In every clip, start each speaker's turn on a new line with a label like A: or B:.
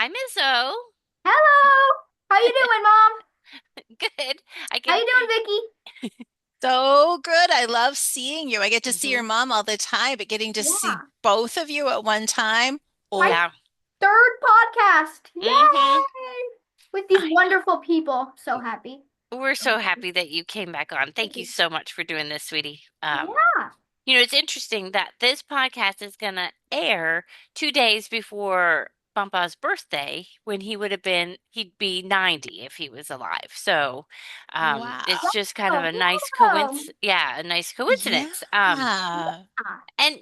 A: Hi, Miss O.
B: Hello. How you doing, Mom?
A: Good. I
B: How
A: can.
B: you doing, Vicky?
C: So good. I love seeing you. I get to see your
A: Hmm.
C: mom all the time, but getting to see
B: Yeah.
C: both of you at one time.
B: My
C: Oh,
A: Yeah.
B: third podcast.
A: Hmm.
B: Yay! With these wonderful people. So happy.
A: We're
B: So
A: so
B: happy.
A: happy that you came back on. Thank you
B: Vicky.
A: so much for doing this, sweetie.
B: Yeah.
A: It's interesting that this podcast is gonna air 2 days before Bumpa's birthday, when he'd be 90 if he was alive. So, it's
C: wow.
A: just kind of
B: Oh,
A: a nice
B: wow.
A: yeah, a nice
C: Yeah.
A: coincidence.
B: Yeah.
A: And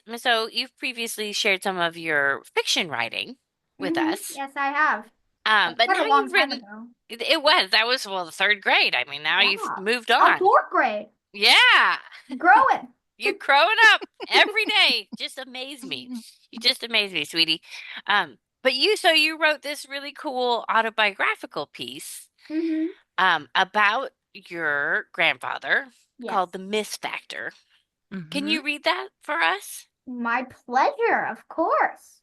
A: Miss O, you've previously shared some of your fiction writing with us.
B: Yes, I have. That's
A: But
B: quite
A: now
B: a long
A: you've
B: time
A: written,
B: ago.
A: that was, well, the third grade. I mean, now
B: Yeah.
A: you've moved
B: A
A: on.
B: fourth grade.
A: Yeah,
B: Growing.
A: you're growing up every day. Just amaze me. You just amaze me, sweetie. But so you wrote this really cool autobiographical piece,
B: Mm-hmm.
A: about your grandfather, called
B: Yes.
A: The Miss Factor. Can
C: Hmm.
A: you read that for us?
B: My pleasure, of course.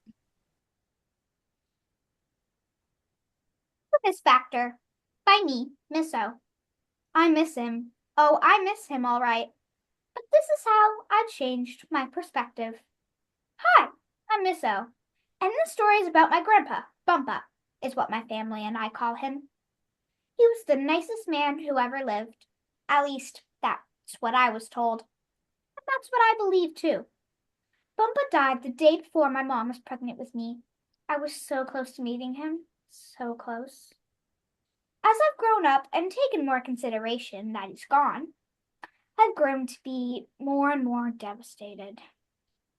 B: Miss Factor. By me, Miss O. I miss him. Oh, I miss him all right. But this is how I changed my perspective. Hi, I'm Miss O. And this story is about my grandpa, Bumpa, is what my family and I call him. He was the nicest man who ever lived. At least, that's what I was told. And that's what I believe, too. Bumpa died the day before my mom was pregnant with me. I was so close to meeting him. So close. As I've grown up and taken more consideration that he's gone, I've grown to be more and more devastated.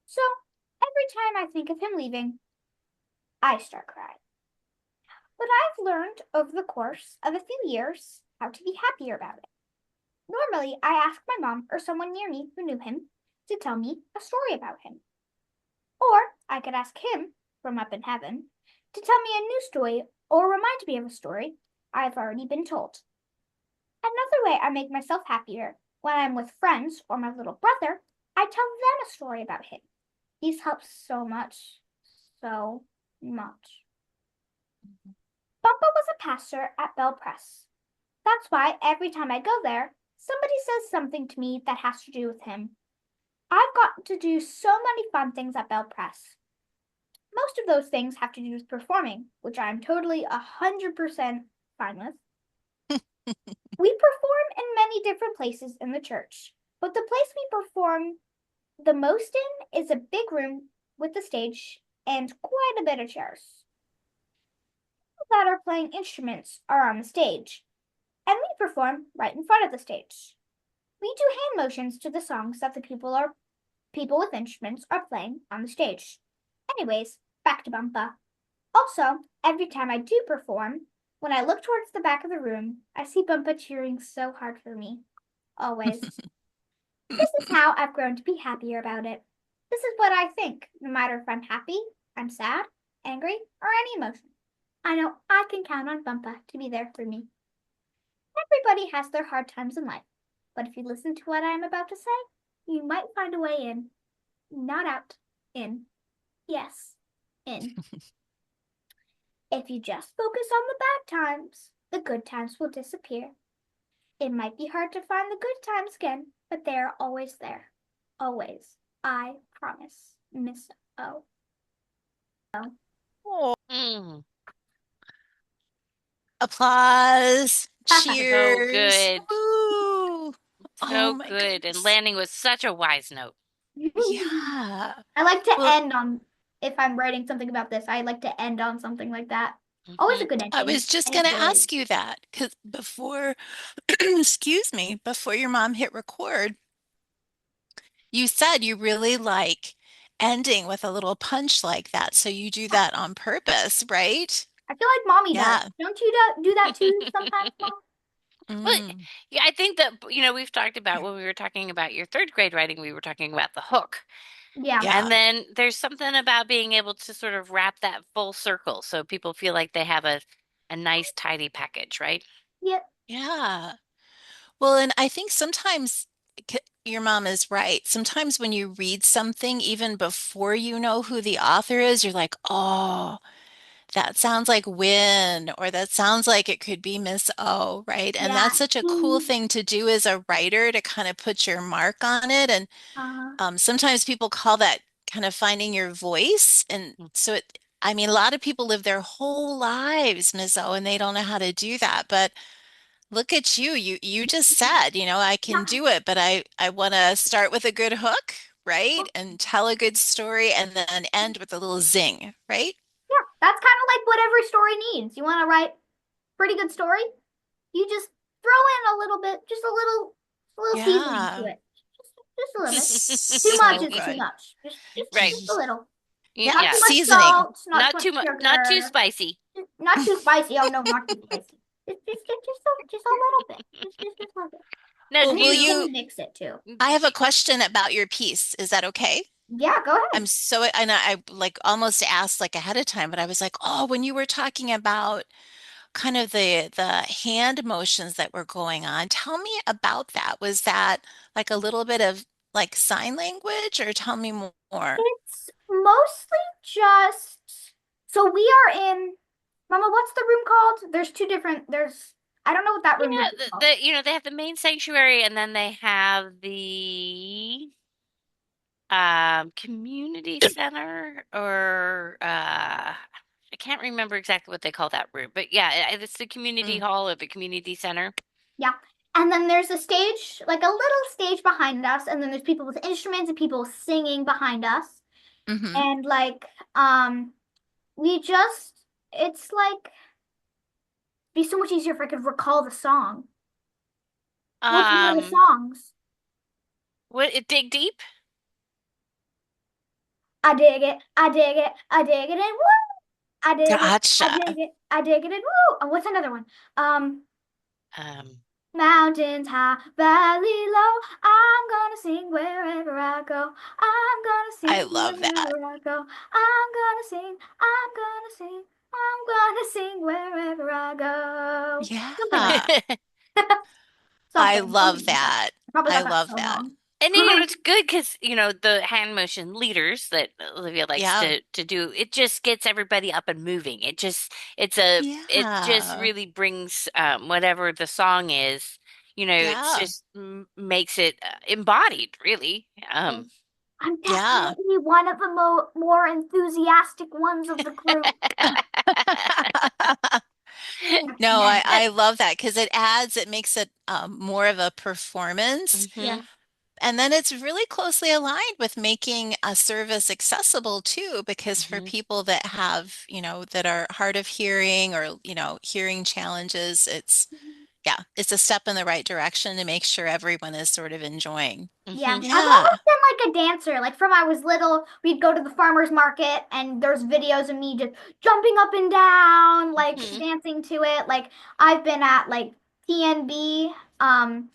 B: So every time I think of him leaving, I start crying. But I've learned over the course of a few years how to be happier about it. Normally, I ask my mom or someone near me who knew him to tell me a story about him. Or I could ask him from up in heaven to tell me a new story or remind me of a story I've already been told. Another way I make myself happier when I'm with friends or my little brother, I tell them a story about him. These help so much, so much. Bumpa was a pastor at Bell Press. That's why every time I go there, somebody says something to me that has to do with him. I've got to do so many fun things at Bell Press. Most of those things have to do with performing, which I'm totally 100% fine with. We perform in many different places in the church, but the place we perform the most in is a big room with a stage and quite a bit of chairs. People that are playing instruments are on the stage, and we perform right in front of the stage. We do hand motions to the songs that the people with instruments are playing on the stage. Anyways, back to Bumpa. Also, every time I do perform, when I look towards the back of the room, I see Bumpa cheering so hard for me. Always. This is how I've grown to be happier about it. This is what I think, no matter if I'm happy, I'm sad, angry, or any emotion. I know I can count on Bumpa to be there for me. Everybody has their hard times in life, but if you listen to what I am about to say, you might find a way in. Not out, in. Yes, in. If you just focus on the bad times, the good times will disappear. It might be hard to find the good times again, but they are always there. Always. I promise. Miss O.
C: Oh,
A: Mm,
C: applause,
A: so
C: cheers.
A: good.
C: Woo. Oh
A: So
C: my
A: good. And
C: goodness.
A: landing was such a wise note.
C: Yeah.
B: I like to
C: Well,
B: end on, if I'm writing something about this, I like to end on something like that. Always
A: Hmm.
B: a good
C: I
B: ending.
C: was just
B: Any
C: going to
B: story.
C: ask you that because before, excuse me, before your mom hit record, you said you really like ending with a little punch like that. So you do
B: Yeah,
C: that on purpose, right?
B: I feel like mommy does.
C: Yeah.
B: Don't you do that too sometimes, mom?
A: Well,
C: Mm.
A: yeah, I think that, we've talked about, when we were talking about your third grade writing, we were talking about the hook.
B: Yeah.
A: And
C: Yeah.
A: then there's something about being able to sort of wrap that full circle so people feel like they have a nice, tidy package, right?
B: Yeah.
C: Yeah. Well, and I think sometimes your mom is right. Sometimes when you read something, even before you know who the author is, you're like, oh. that sounds like Wynne, or that sounds like it could be Miss O, right? And
B: Yeah.
C: that's such a cool
B: Mm,
C: thing to do as a writer to kind of put your mark on it. And
B: uh,
C: sometimes people call that kind of finding your voice. And so I mean, a lot of people live their whole lives, Miss O, and they don't know how to do that. But look at you. You just said, I can
B: yeah.
C: do it, but I want to start with a good hook, right? And tell a good story and then end with a little zing, right?
B: Yeah, that's kind of like what every story needs. You want to write pretty good story? You just throw in a little bit, just a little seasoning to
C: Yeah.
B: it. Just a little bit. Too much
C: So
B: is too
C: good.
B: much. Just
A: Right.
B: a little.
C: Yeah,
B: Not
A: Yeah.
B: too much
C: seasoning.
B: salt, not too
A: Not
B: much
A: too much, not too
B: sugar,
A: spicy.
B: not too spicy. Oh no, not too spicy. Just a little bit. Just a little bit.
A: Now,
C: Well,
B: And
A: do
B: then
C: will
B: you
A: you,
C: you?
B: can mix it too.
C: I have a question about your piece. Is that okay?
B: Yeah, go
C: I'm
B: ahead.
C: so, and I like almost asked like ahead of time, but I was like, oh, when you were talking about kind of the hand motions that were going on, tell me about that. Was that like a little bit of like sign language, or tell me more?
B: It's mostly just so we are in Mama, what's the room called? There's two different I don't know what that room
A: yeah,
B: is called.
A: they have the main sanctuary and then they have the community center or I can't remember exactly what they call that room, but yeah, it's the community
C: Mm,
A: hall or the community center.
B: Yeah. And then there's a stage, like a little stage behind us, and then there's people with instruments and people singing behind us.
C: hmm
B: And like we just it's like be so much easier if I could recall the song. What's one of the
A: Um,
B: songs?
A: what dig deep?
B: I dig it, I dig it, I dig it, and woo! I dig it, I
C: Gotcha.
B: dig it, I dig it, and woo! And what's another one?
A: Um,
B: Mountains high, valley low, I'm gonna sing wherever I go. I'm gonna
C: I
B: sing
C: love that.
B: wherever I go. I'm gonna sing, I'm gonna sing, I'm gonna sing wherever I go. Something like
C: Yeah. I love
B: something like that.
C: that.
B: I probably
C: I
B: got that
C: love
B: so
C: that.
B: wrong.
A: And it's good because the hand motion leaders that Olivia likes
C: Yeah.
A: to do, it just gets everybody up and moving. It just
C: Yeah.
A: really brings whatever the song is, it's
C: Yeah.
A: just makes it embodied, really.
B: Yes. I'm
C: Yeah.
B: definitely one of the more enthusiastic ones of the group.
C: No, I,
B: Yes.
C: I love that because it makes it more of a performance.
A: Hmm.
B: Yes.
C: And then it's really closely aligned with making a service accessible too, because for
A: Hmm.
C: people that have, that are hard of hearing or, hearing challenges, yeah, it's a step in the right direction to make sure everyone is sort of enjoying.
B: Yeah,
A: Hmm.
B: I've
C: Yeah.
B: always been like a dancer. Like from I was little, we'd go to the farmer's market and there's videos of me just jumping up and down, like
A: Hmm.
B: dancing to it. Like I've been at like TNB, and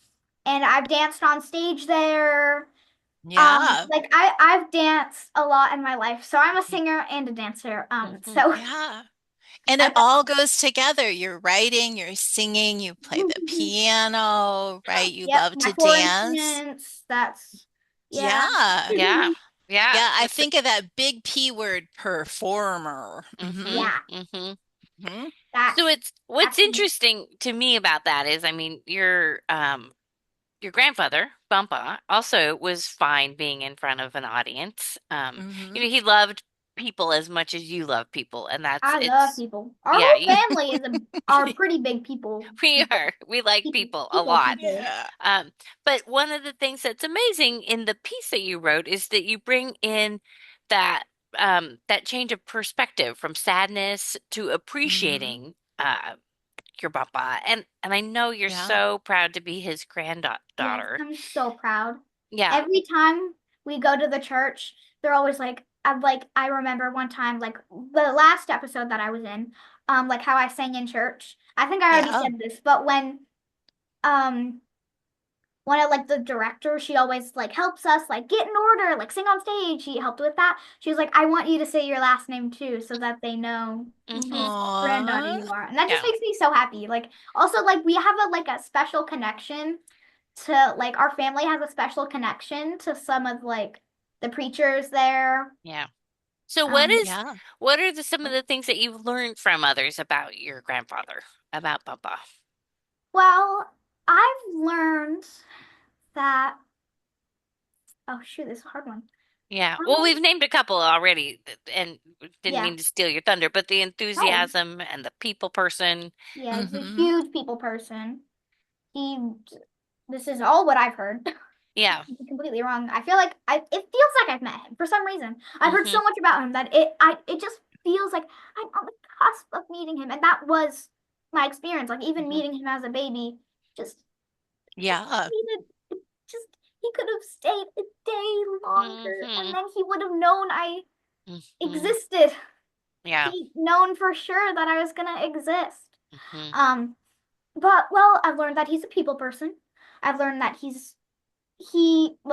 B: I've danced on stage there.
C: Yeah.
B: Like I've danced a lot in my life, so I'm a singer and a dancer.
A: Hmm.
B: So
C: Yeah. And it
B: I've
C: all goes together. You're writing, you're singing, you play the piano, right? You
B: yep,
C: love
B: my
C: to
B: four
C: dance.
B: instruments. That's yeah.
C: Yeah.
A: Yeah. Yeah.
C: Yeah, I think of that big P word, performer.
A: Hmm.
B: Yeah,
A: Hmm.
C: Hmm
A: So what's
B: that's me.
A: interesting to me about that is, I mean, your grandfather, Bumpa, also was fine being in front of an audience.
C: hmm
A: He loved people as much as you love people, and that's
B: I love
A: it's
B: people. Our
A: yeah,
B: whole family is are pretty big people.
A: we
B: People.
A: are. We like
B: People.
A: people a
B: People.
A: lot.
B: People.
C: Yeah.
A: Um, but one of the things that's amazing in the piece that you wrote is that you bring in that that change of perspective from sadness to
C: hmm
A: appreciating your papa. And I know you're
C: Yeah.
A: so proud to be his
B: Yes,
A: granddaughter.
B: I'm so proud.
A: Yeah.
B: Every time we go to the church, they're always like, I remember one time, like the last episode that I was in, like how I sang in church. I think I already
C: Yeah.
B: said this, but um, one of like the directors, she always like helps us like get in order, like sing on stage. She helped with that. She was like, I want you to say your last name too, so that they know
A: Hmm.
B: whose granddaughter
C: Aw.
B: you are. And that just
A: Yeah.
B: makes me so happy. Like also like we have a special connection to like our family has a special connection to some of like the preachers there.
A: Yeah. So
B: Um,
C: Yeah.
A: what are some of the things that you've learned from others about your grandfather, about Papa?
B: well, I've learned that, oh shoot, this is a hard one.
A: Yeah. Well,
B: Um,
A: we've named a couple already and didn't
B: yeah.
A: mean to steal your thunder, but the
B: No.
A: enthusiasm and the people person.
B: Yeah, he's a
C: Hmm.
B: huge people person. He, this is all what I've heard.
A: Yeah.
B: Be completely wrong. I feel like it feels like I've met him for some reason. I've heard
A: Hmm.
B: so much about him that it just feels like I'm on the cusp of meeting him, and that was my experience. Like even
A: Hmm.
B: meeting him as a baby, just just
C: Yeah.
B: needed just he could have stayed a day longer, and
A: Hmm.
B: then he would have known I
A: Hmm.
B: existed.
A: Yeah.
B: He known for sure that I was gonna exist.
A: Hmm.
B: Um, but well, I've learned that he's a people person. I've learned that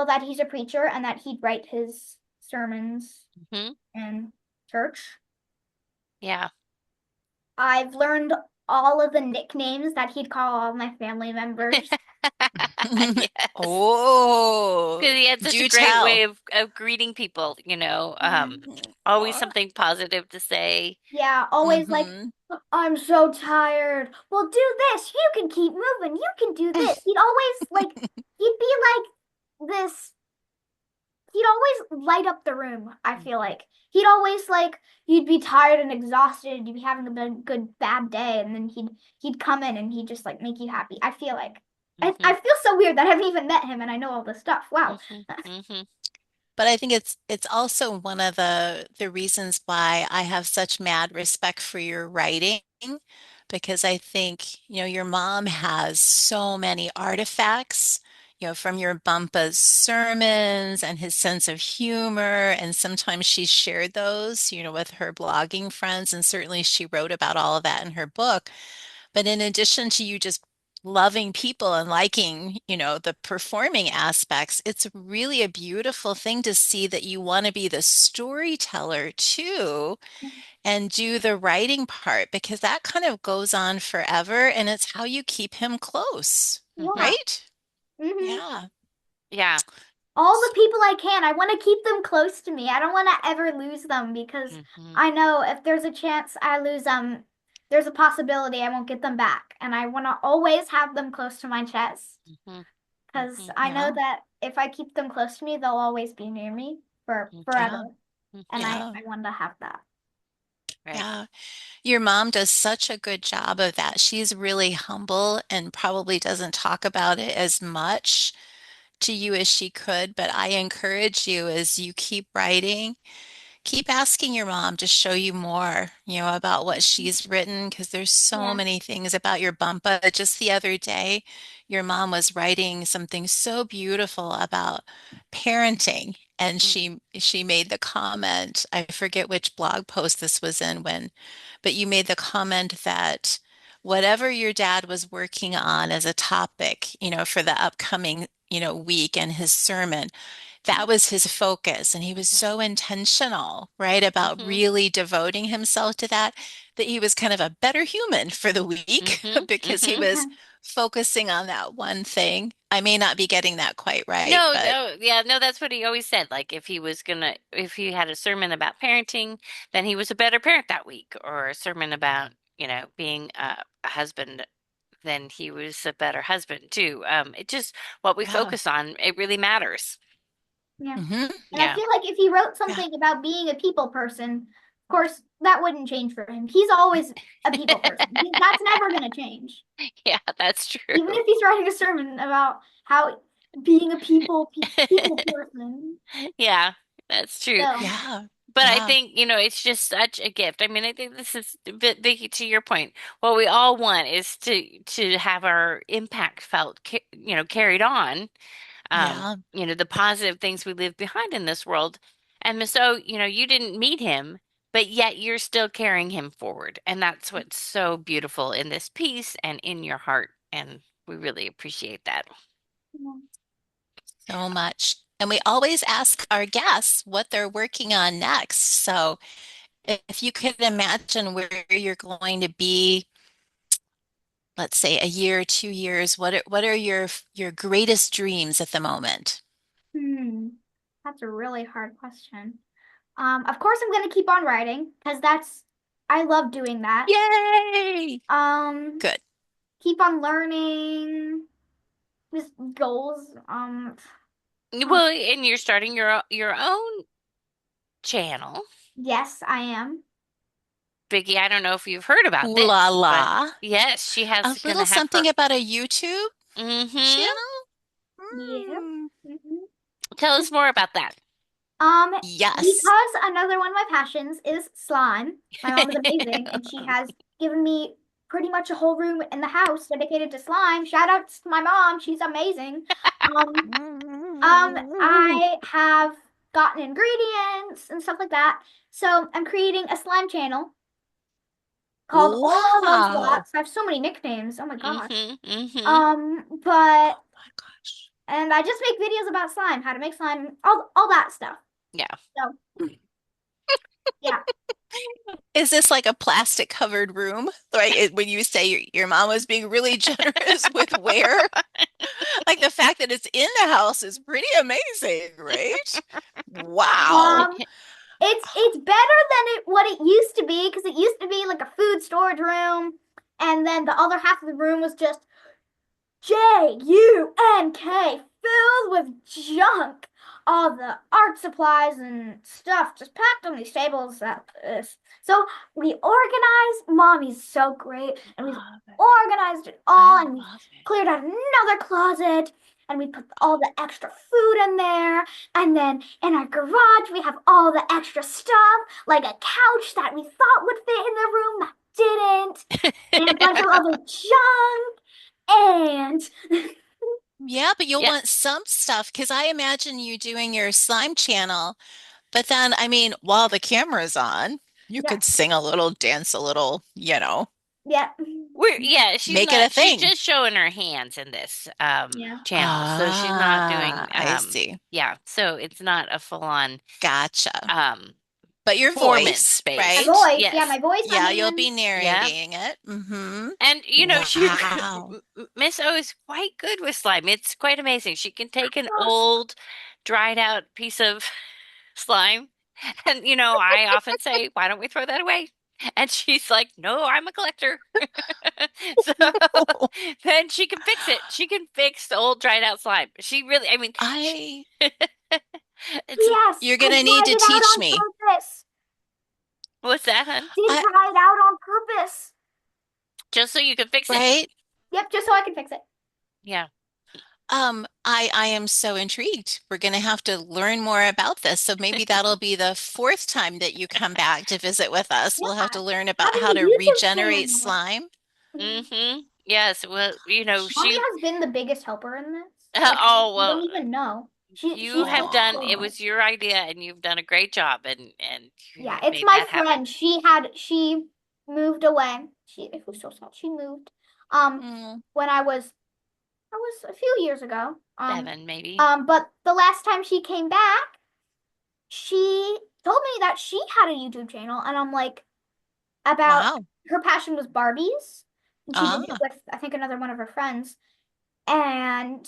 B: that he's a preacher and that he'd write his sermons
A: Hmm.
B: in church.
A: Yeah.
B: I've learned all of the nicknames that he'd call all my family members.
A: Yes.
C: Oh,
A: Because he had such a
C: do
A: great way
C: tell.
A: of greeting people,
B: Yeah.
A: always
C: Oh.
A: something positive to say.
B: Yeah, always like,
C: Hmm.
B: I'm so tired. Well, do this. You can keep moving. You can do this. He'd always he'd be like this he'd always light up the room, I feel
A: Hmm.
B: like. He'd always you'd be tired and exhausted, you'd be having a good bad day, and then he'd come in and he'd just make you happy. I feel like I
A: Hmm.
B: feel so weird that I haven't even met him and I know all this stuff. Wow.
A: Hmm. Hmm.
C: But I think it's also one of the reasons why I have such mad respect for your writing, because I think, your mom has so many artifacts, from your Bumpa's sermons and his sense of humor, and sometimes she shared those, with her blogging friends, and certainly she wrote about all of that in her book. But in addition to you just loving people and liking, the performing aspects, it's really a beautiful thing to see that you want to be the storyteller too and do the writing part, because that kind of goes on forever and it's how you keep him close,
A: Hmm.
B: Yeah.
C: right?
B: Hmm.
C: Yeah.
A: Yeah.
B: All the people I can. I want to keep them close to me. I don't want to ever lose them because
A: Hmm.
B: I know if there's a chance I lose them, there's a possibility I won't get them back. And I want to always have them close to my chest
A: Hmm.
B: because
A: Hmm.
B: I know
C: Yeah.
B: that if I keep them close to me, they'll always be near me for
A: Hmm.
B: forever.
C: Yeah.
B: And
A: Hmm.
C: Yeah.
B: I want to have that.
A: Right.
C: Yeah. Your mom does such a good job of that. She's really humble and probably doesn't talk about it as much to you as she could, but I encourage you as you keep writing, keep asking your mom to show you more, about what she's written, because there's so
B: Yeah.
C: many things about your bumpa. Just the other day, your mom was writing something so beautiful about parenting, and
A: Mm.
C: she made the comment, I forget which blog post this was in but you made the comment that whatever your dad was working on as a topic, for the upcoming, week and his sermon, that was his focus. And he was
A: Mhm.
C: so intentional, right, about
A: Mhm.
C: really devoting himself to that, that he was kind of a better human for the week
A: Mhm.
C: because he
A: Mhm.
C: was focusing on that one thing. I may not be getting that quite right,
A: No,
C: but
A: no, yeah, no, that's what he always said. Like if he had a sermon about parenting, then he was a better parent that week, or a sermon about, being a husband, then he was a better husband too. It just what we
C: yeah.
A: focus on, it really matters.
B: Yeah.
C: Hmm.
B: And I
A: Yeah.
B: feel like if he wrote
C: Yeah.
B: something about being a people person, of course, that wouldn't change for him. He's always a people person. That's never going to change.
A: Yeah, that's true.
B: Even if he's writing a sermon about how being a people person.
A: Yeah, that's true.
B: So,
C: Yeah.
A: But I
C: Yeah.
A: think, it's just such a gift. I mean, I think this is Vicky, to your point. What we all want is to have our impact felt, carried on.
C: Yeah.
A: The positive things we leave behind in this world. And so, you didn't meet him, but yet you're still carrying him forward. And that's what's so beautiful in this piece and in your heart. And we really appreciate that.
B: yeah.
C: So much. And we always ask our guests what they're working on next. So if you could imagine where you're going to be, let's say a year, 2 years, what are your greatest dreams at the moment?
B: Hmm. That's a really hard question. Of course, I'm gonna keep on writing because I love doing that.
C: Yay!
B: Um,
C: Good.
B: keep on learning, just goals. Oh,
A: Well, and you're starting your own channel.
B: yes, I am.
A: Vicki, I don't know if you've heard about
C: Ooh la
A: this, but
C: la.
A: yes, she
C: A
A: has gonna
C: little
A: have
C: something
A: her.
C: about a YouTube
A: Mm-hmm.
C: channel?
B: Yep.
C: Hmm.
B: Mhm.
A: Tell us more about that.
B: Um,
C: Yes.
B: because another one of my passions is slime. My mom is amazing, and she has given me pretty much a whole room in the house dedicated to slime. Shout out to my mom, she's amazing. Um, I have gotten ingredients and stuff like that. So I'm creating a slime channel called Almost
C: Wow.
B: Lots. I have so many nicknames. Oh my gosh.
A: Mm-hmm. Mm-hmm.
B: But
C: Oh my gosh.
B: and I just make videos about slime, how to make slime, all that stuff.
A: Yeah.
B: So yeah.
C: Is this like a plastic covered room? Right? When you say your mom was being really generous with where, like the fact that it's in the house is pretty amazing, right? Wow.
B: Um, it's better than what it used to be because it used to be like a food storage room, and then the other half of the room was just JUNK, filled with junk. All the art supplies and stuff just packed on these tables. So we organized. Mommy's so great, and we
C: Love it.
B: organized it
C: I
B: all, and we
C: love it.
B: cleared out another closet, and we put all the extra food in there. And then in our garage, we have all the extra stuff, like a couch that we thought would fit in the room that didn't, and a bunch of other junk. And
C: Yeah, but you'll
A: Yeah.
C: want some stuff because I imagine you doing your slime channel. But then, I mean, while the camera's on, you
B: yeah,
C: could sing a little, dance a little,
B: yeah,
A: Yeah,
C: make it a
A: she's
C: thing.
A: just showing her hands in this
B: yeah.
A: channel. So she's not
C: Ah,
A: doing
C: I see.
A: yeah, so it's not a full on
C: Gotcha.
A: um
C: But your
A: performance
C: voice,
B: My
C: right?
A: based.
B: voice, yeah,
A: Yes.
B: my voice, my
C: Yeah, you'll be
B: hands.
A: Yeah.
C: narrating it. Mm-hmm.
A: And she
C: Wow.
A: Miss O is quite good with slime. It's quite amazing. She can take an
B: Gosh,
A: old dried out piece of slime and I often say, "Why don't we throw that away?" And she's like, "No, I'm a collector." So then she can fix it. She can fix the old dried out slime. She really, I mean,
C: I,
A: it's
B: yes,
C: you're
B: I
C: gonna need
B: dried
C: to
B: it out
C: teach
B: on
C: me.
B: purpose.
A: what's that, hun?
B: Did
C: I,
B: dry it out on purpose.
A: Just so you can fix it?
C: right?
B: Yep, just so I can fix it.
A: Yeah.
C: I am so intrigued. We're gonna have to learn more about this. So maybe that'll be the fourth time that you come back to visit with us. We'll have
B: Yeah,
C: to learn about
B: having
C: how
B: a
C: to
B: YouTube
C: regenerate
B: channel.
C: slime.
B: Mhm.
A: Mm-hmm. Yes. Well,
B: Mommy
A: she.
B: has been the biggest helper in this. Like
A: Oh
B: you
A: well,
B: don't even know.
A: you
B: She's
A: have
B: been
A: done.
B: so
C: Oh,
A: It
B: good.
A: was your idea, and you've done a great job, and
B: Yeah,
A: you
B: it's
A: made
B: my
A: that happen.
B: friend. She moved away. It was so sad. She moved.
C: mm,
B: When I was a few years ago.
A: 7 maybe.
B: But the last time she came back, she told me that she had a YouTube channel, and I'm like, about
C: wow.
B: her passion was Barbies, and she did it
C: Ah,
B: with I think another one of her friends. And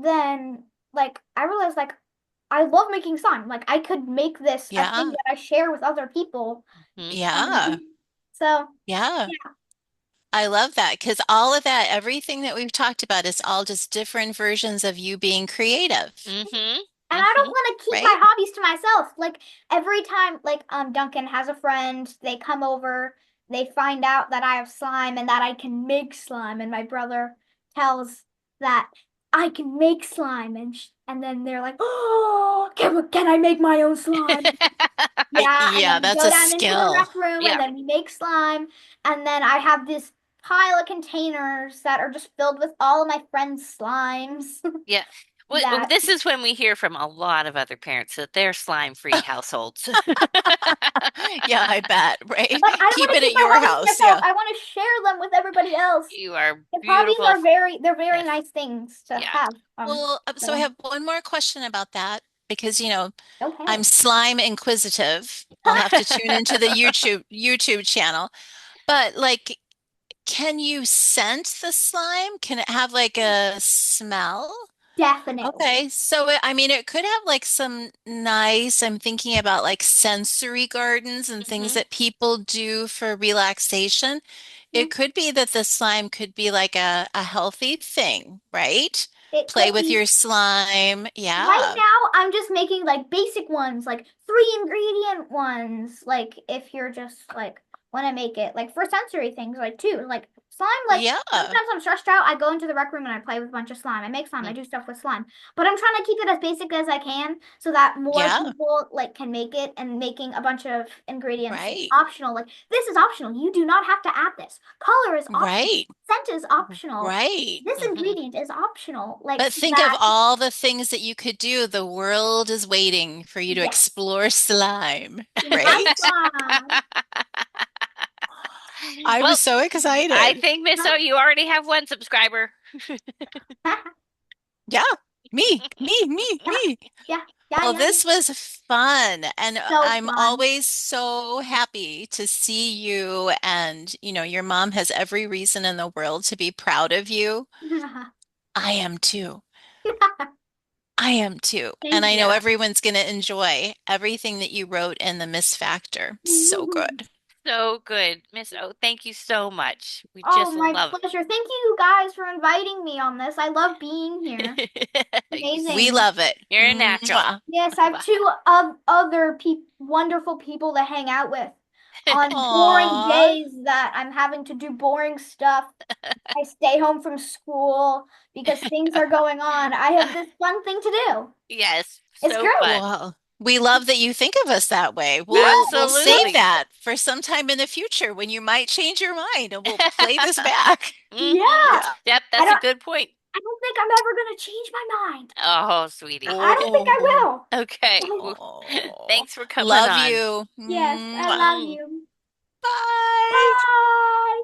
B: then like I realized like I love making slime. Like I could make this a thing
C: yeah,
B: that I share with other people.
A: Hmm.
C: yeah,
B: And so
C: yeah.
B: yeah,
C: I love that because all of that, everything that we've talked about is all just different versions of you being creative,
A: Mm-hmm.
B: and I don't
A: Mm-hmm.
B: want to keep my
C: right?
B: hobbies to myself. Like every time like Duncan has a friend, they come over, they find out that I have slime and that I can make slime, and my brother tells that I can make slime, and then they're like, "Oh, can I make my own slime?" Yeah, and
C: Yeah,
B: then we
C: that's
B: go
C: a
B: down into the
C: skill.
B: rec room and
A: Yeah.
B: then we make slime. And then I have this pile of containers that are just filled with all of my friends' slimes
A: Yeah. Well,
B: that,
A: this is when we hear from a lot of other parents that they're slime-free households.
C: Yeah, I bet, right?
B: but I don't
C: Keep
B: want to
C: it
B: keep
C: at
B: my
C: your
B: hobbies to
C: house.
B: myself.
C: Yeah.
B: I want to share them with everybody else.
A: You are
B: If hobbies
A: beautiful.
B: are they're very
A: Yes.
B: nice things to
A: Yeah.
B: have.
C: Well, so I
B: So
C: have one more question about that because, I'm
B: okay.
C: slime inquisitive. I'll have to tune into the YouTube channel. But like, can you scent the slime? Can it have like a smell?
B: Definitely.
C: Okay, so I mean, it could have like some nice, I'm thinking about like sensory gardens and things
A: Hmm.
C: that people do for relaxation.
B: Hmm.
C: It could be that the slime could be like a healthy thing, right?
B: It
C: Play
B: could
C: with
B: be.
C: your slime.
B: Right
C: Yeah.
B: now, I'm just making like basic ones, like 3 ingredient ones. Like if you're just like want to make it like for sensory things, like too, like slime. Like
C: Yeah.
B: sometimes I'm stressed out, I go into the rec room and I play with a bunch of slime. I make slime, I do stuff with slime. But I'm trying to keep it as basic as I can so that more
C: Yeah.
B: people like can make it. And making a bunch of ingredients is
C: Right.
B: optional. Like this is optional. You do not have to add this. Color is optional.
C: Right.
B: Scent is optional.
C: Right.
B: This
A: Hmm.
B: ingredient is optional. Like
C: But
B: so
C: think of
B: that
C: all the things that you could do. The world is waiting for you to
B: yes.
C: explore slime,
B: My
C: right?
B: slime.
C: I'm
A: Well,
C: so
A: I
C: excited.
A: think, Miss O, you already have one subscriber.
C: Yeah,
B: Yeah,
C: me.
B: yeah, yeah,
C: Well,
B: yeah, yeah.
C: this was fun, and
B: So
C: I'm
B: fun.
C: always so happy to see you. And, your mom has every reason in the world to be proud of you. I am too. I am too. And
B: Thank
C: I know
A: Yeah.
B: you.
C: everyone's going to enjoy everything that you wrote in the Miss Factor. So good.
A: So good. Miss O, thank you so much. We
B: Oh,
A: just
B: my
A: love
B: pleasure. Thank you guys for inviting me on this. I love being here.
C: We
B: Amazing.
C: love it.
A: You're a natural.
C: Mwah.
B: Yes, I have two of other wonderful people to hang out with on boring
C: Aw.
B: days that I'm having to do boring stuff. I stay home from school because things are going on. I have this fun thing to do.
A: Yes,
B: It's
A: so
B: great.
A: fun.
C: Well, we love that you think of us that way. We'll
B: Yes,
C: save
A: Absolutely.
C: that for some time in the future when you might change your mind and we'll play this back.
A: Hmm.
B: yeah.
C: Yeah.
A: Yep,
B: I
A: that's a
B: don't
A: good point.
B: I don't think I'm ever gonna change my mind.
A: Oh, sweetie.
B: I don't think I
C: Oh,
A: Okay. Well,
C: oh.
A: thanks for coming
C: Love
A: on.
C: you.
B: Yes, I
C: Mwah.
B: love
A: Mm.
B: you.
C: Bye.
B: Bye.